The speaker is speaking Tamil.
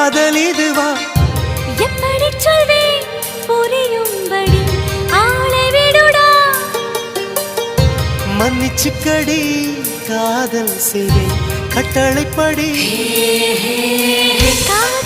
காதல் இதுவா எப்படி சொல்வேன் புரியும்படி ஆளை விடுடா மன்னிச்சுக்கடி காதல் செய்வேன் கட்டளைப்படி காதல்